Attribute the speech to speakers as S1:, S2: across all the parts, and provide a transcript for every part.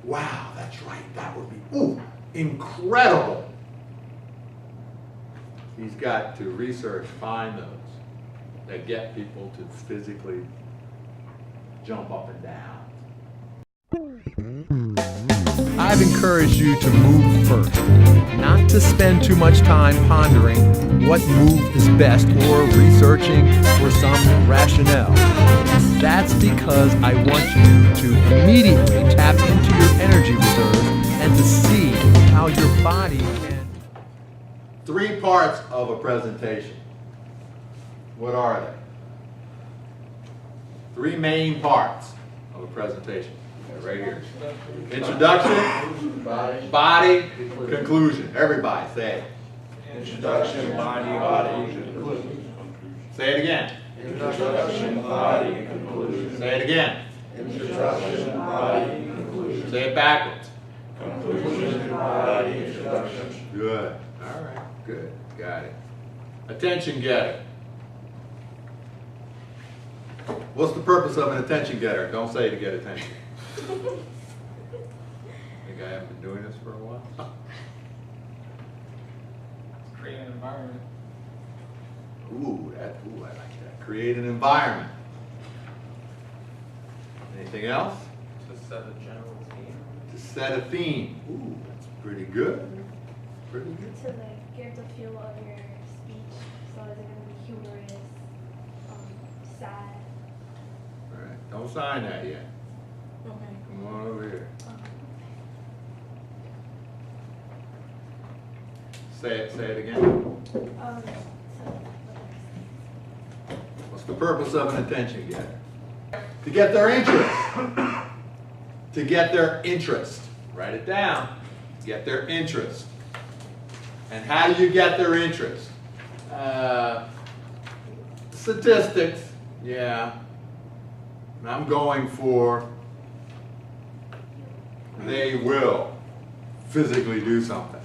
S1: Wow, that's right. That would be, ooh, incredible. He's got to research, find those that get people to physically jump up and down. I've encouraged you to move first, not to spend too much time pondering what move is best or researching for some rationale. That's because I want you to immediately tap into your energy reserves and to see how your body can. 3 parts of a presentation. What are they? 3 main parts of a presentation. Right here. Introduction, body, conclusion. Everybody say it.
S2: Introduction, body, conclusion.
S1: Say it again.
S2: Introduction, body, conclusion.
S1: Say it again.
S2: Introduction, body, conclusion.
S1: Say it backwards.
S2: Conclusion, body, introduction.
S1: Good. All right. Good. Got it. Attention getter. What's the purpose of an attention getter? Don't say to get attention. I think I haven't been doing this for a while.
S3: Create an environment.
S1: Ooh, I like that. Create an environment. Anything else?
S3: To set a general theme.
S1: To set a theme. Ooh, that's pretty good. Pretty good.
S4: To like get the feel of your speech, so is it going to be humorous, sad?
S1: All right. Don't sign that yet.
S4: Okay.
S1: Come on over here. Say it again. What's the purpose of an attention getter? To get their interest. To get their interest. Write it down. Get their interest. And how do you get their interest? Statistics. Yeah. I'm going for they will physically do something.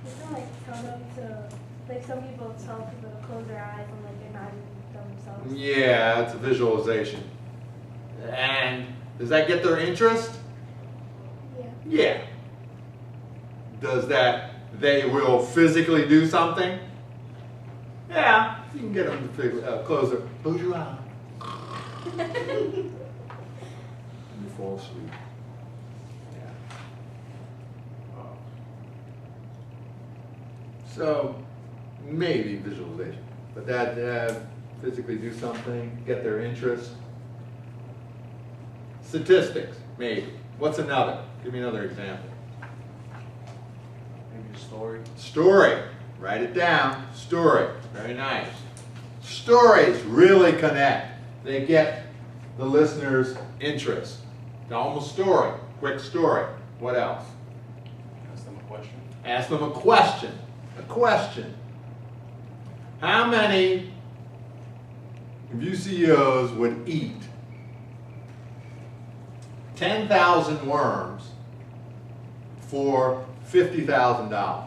S4: Isn't like tell them to, like some people tell people to close their eyes and like imagine themselves?
S1: Yeah, it's a visualization. And does that get their interest?
S4: Yeah.
S1: Yeah. Does that they will physically do something? Yeah. You can get them to close your eyes. You fall asleep. Yeah. So maybe visualization, but that physically do something, get their interest. Statistics, maybe. What's another? Give me another example.
S2: Maybe a story.
S1: Story. Write it down. Story. Very nice. Stories really connect. They get the listener's interest. Almost story. Quick story. What else?
S2: Ask them a question.
S1: Ask them a question. A question. How many of you CEOs would eat 10,000 worms for $50,000?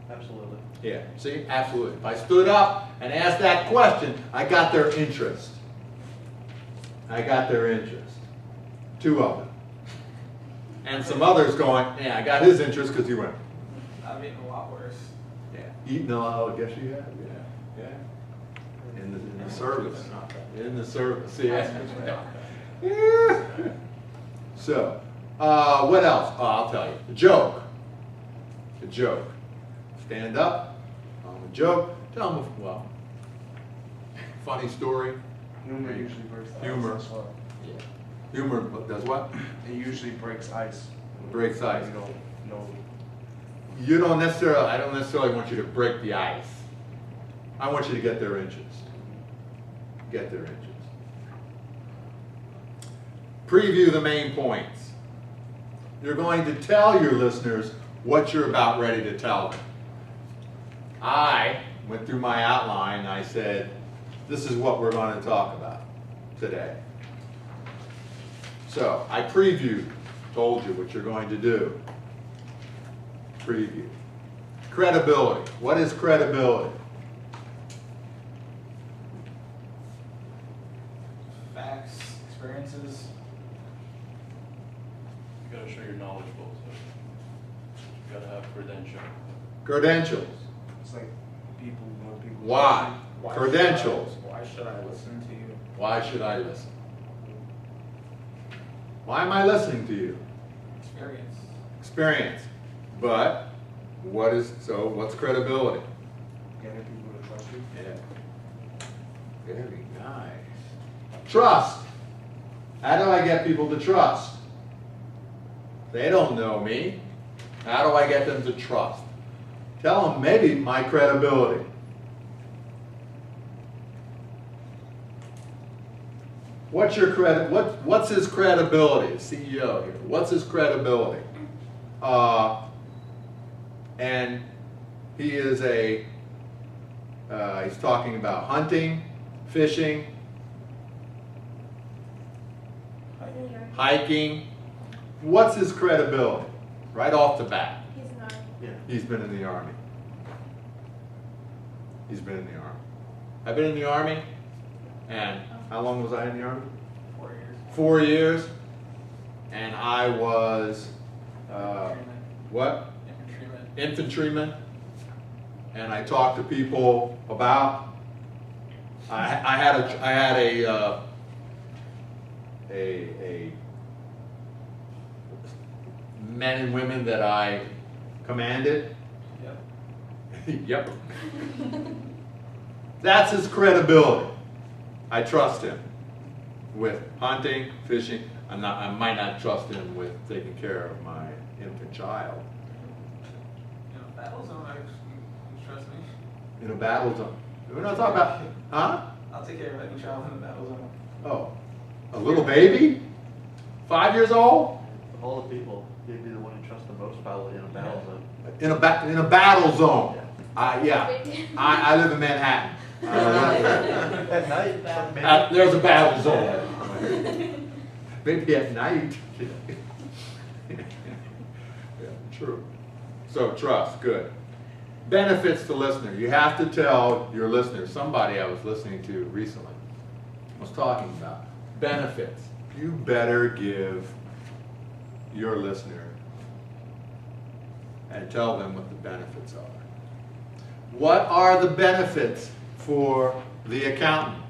S2: Absolutely.
S1: Yeah, see, absolutely. If I stood up and asked that question, I got their interest. I got their interest. 2 of them. And some others going, yeah, I got his interest because he went,
S3: I've eaten a lot worse.
S1: yeah, eating a lot, I guess you have, yeah, yeah. In the service. In the service, see, yeah. So, what else? Oh, I'll tell you. A joke. A joke. Stand up, tell them a joke, tell them, well, funny story.
S2: Humor usually breaks the
S1: Humor.
S2: ice. That's what-
S1: Yeah. Humor does what?
S2: It usually breaks ice.
S1: Breaks ice.
S2: You don't know.
S1: You don't necessarily, I don't necessarily want you to break the ice. I want you to get their interest. Get their interest. Preview the main points. You're going to tell your listeners what you're about ready to tell them. I went through my outline and I said, this is what we're going to talk about today. So I previewed, told you what you're going to do. Preview. Credibility. What is credibility?
S3: Facts, experiences.
S5: gotta show you're knowledgeable, so you gotta have credentials.
S6: Credentials.
S2: It's like people, when people.
S6: Why?
S3: Why
S6: Credentials.
S3: Why should I listen to you?
S6: Why should I listen? Why am I listening to you?
S3: Experience.
S6: Experience. But what's credibility?
S2: Getting people to trust you.
S6: Yeah. Very nice. Trust. How do I get people to trust? They don't know me. How do I get them to trust? Tell them maybe my credibility. What's your credit? What's his credibility? The CEO here. What's his credibility? And he is he's talking about hunting, fishing, hiking. What's his credibility? Right off the bat.
S4: He's not.
S2: Yeah.
S6: He's been in the Army. He's been in the Army. I've been in the Army, and how long was I in the Army?
S3: 4 years.
S6: 4 years. And I was, what?
S3: Infantryman.
S6: Infantryman. And I talked to people about, I had a men and women that I commanded.
S3: Yep.
S6: Yep. That's his credibility. I trust him with hunting, fishing. I might not trust him with taking care of my infant child.
S3: In a battle zone, you trust me?
S6: In a battle zone. We're not talking about, huh?
S3: I'll take care of any child in the battle zone.
S6: Oh, a little baby? 5 years old?
S7: Of all the people, you'd be the one you trust the most probably in a battle zone.
S6: In a battle zone.
S7: Yeah.
S6: I live in Manhattan.
S7: At night, maybe.
S6: There's a battle zone. Maybe at night. Yeah, true. So trust, good. Benefits to listener. You have to tell your listener. Somebody I was listening to recently was talking about benefits. You better give your listener and tell them what the benefits are. What are the benefits for the accountant?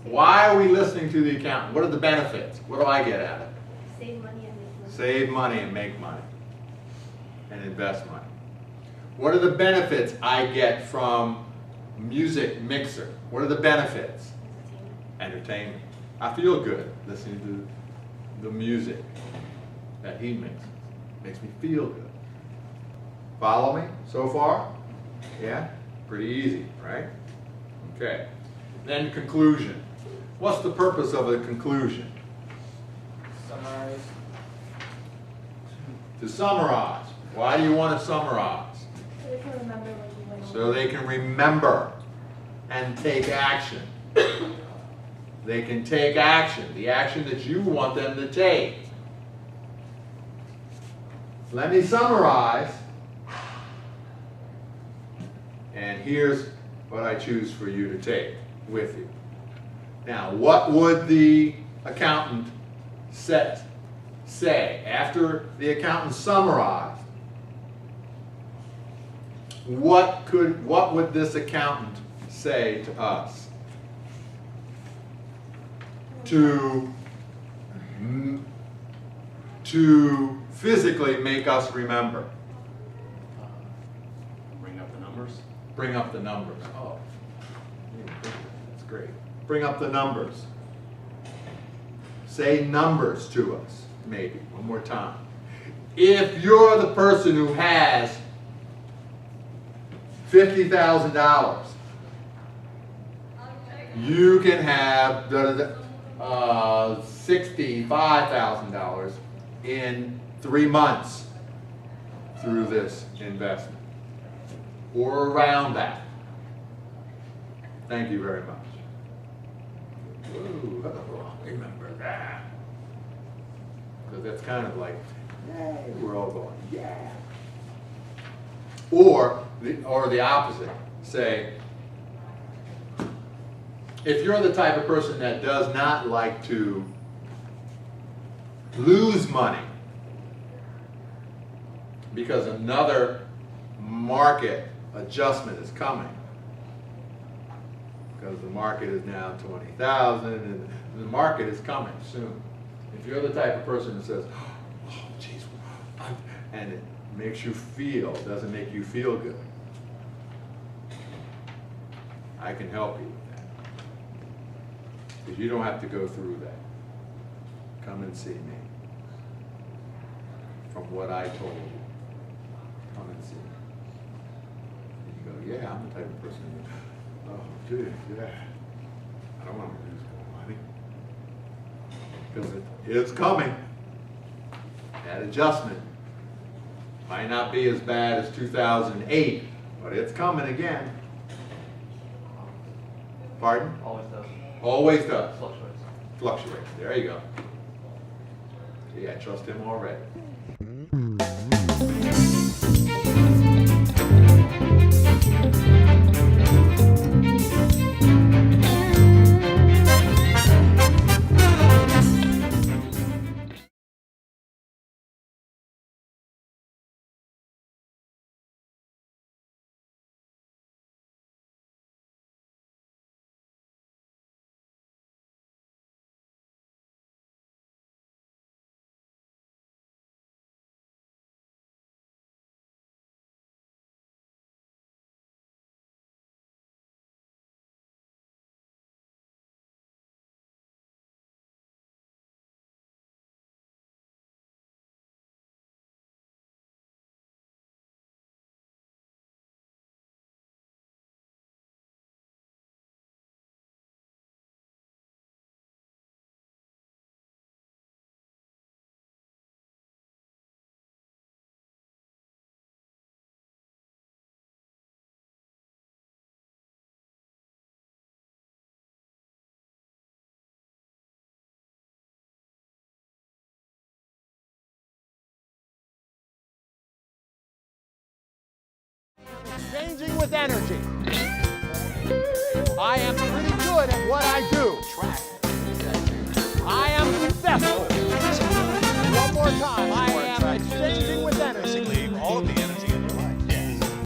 S6: Why are we listening to the accountant? What are the benefits? What do I get out of it?
S4: Save money and make money.
S6: Save money and make money. And invest money. What are the benefits I get from music mixer? What are the benefits? Entertainment. I feel good listening to the music that he mixes. Makes me feel good. Follow me so far? Yeah? Pretty easy, right? Okay. Then conclusion. What's the purpose of a conclusion?
S3: Summarize.
S6: To summarize. Why do you want to summarize?
S4: So they can remember what you went
S6: So they can remember and take action. They can take action, the action that you want them to take. Let me summarize. And here's what I choose for you to take with you. Now, what would the accountant say after the accountant summarized? What would this accountant say to us to physically make us remember?
S5: Bring up the numbers.
S6: Bring up the numbers. Oh, that's great. Bring up the numbers. Say numbers to us, maybe, one more time. If you're the person who has $50,000, you can have $65,000 in 3 months through this investment, or around that. Thank you very much. Ooh, remember that. Because that's kind of like, yay, we're all going, yeah. Or the opposite. Say, if you're the type of person that does not like to lose money, because another market adjustment is coming. Because the market is now 20,000 and the market is coming soon. If you're the type of person that says, oh geez, and it makes you feel, doesn't make you feel good, I can help you with that. Because you don't have to go through that. Come and see me. From what I told you, come and see me. And you go, yeah, I'm the type of person that, oh, dude, yeah. I don't want to lose more money. Because it's coming. That adjustment might not be as bad as 2008, but it's coming again. Pardon?
S7: Always does.
S6: Always does.
S7: Fluctuates.
S6: Fluctuates. There you go. See, I trust him already.
S8: Exchanging with energy. I am pretty good at what I do.